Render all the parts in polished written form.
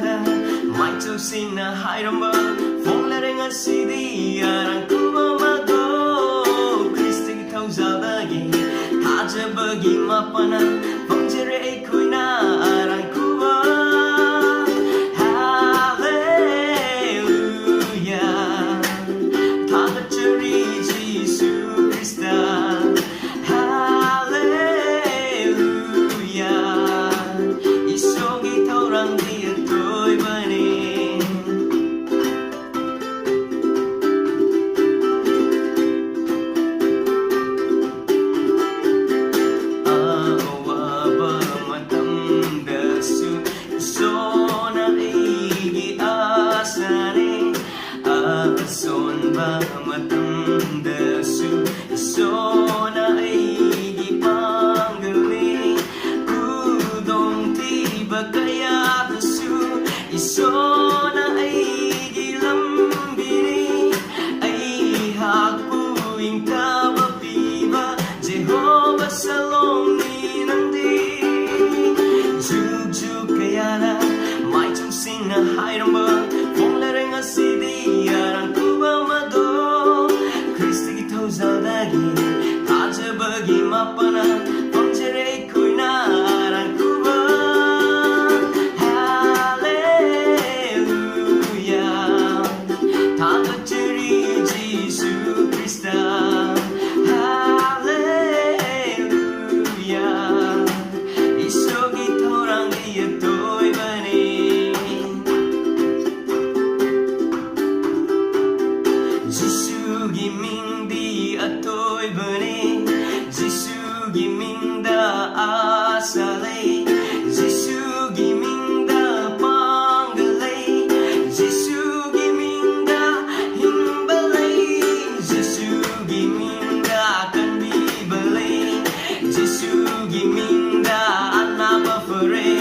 kayada mai châu xin na hai đồng bờ phong la đang ngắt si đi arang kuba mago Christi thâu giao da gi tha je bagi mapana phong jere kui na arang kuba hallelujah tha ka cheri Jesus Christa son ba matam da su sona ai pangali udong ti bakaya da su sona ai lambini ai haku inta bapiba Jehovah Salom ni nandi juk juk kayana mai chung sin na hai dong ba phong la reng a si di arang Zaldagi, aja bagi mapana, pangcere kui na arang kuba. Hallelujah, tata ceri Jesus Christa. Hallelujah, isogi torang dia toi bani. Jesus giming atoy bani Jisu giminda asalay Jisu giminda pangalay Jisu giminda himbalay Jisu giminda kanbibalay Jisu giminda anabafare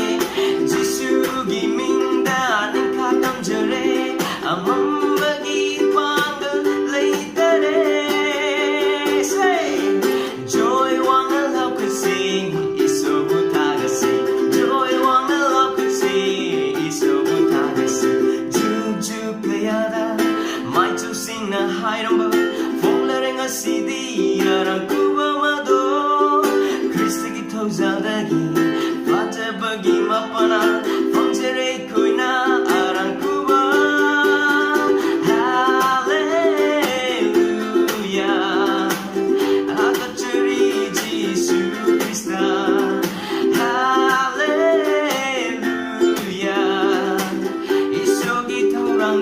Jisu giminda ningkatamjare amam bagi pangalay tare na hai đồng bờ phong la reng a si di arang kuba mado Christi ki thâu giao da gi fata bagi mapana phong jere kui na arang kuba hallelujah akacheri Jesus Christa hallelujah isogi thorang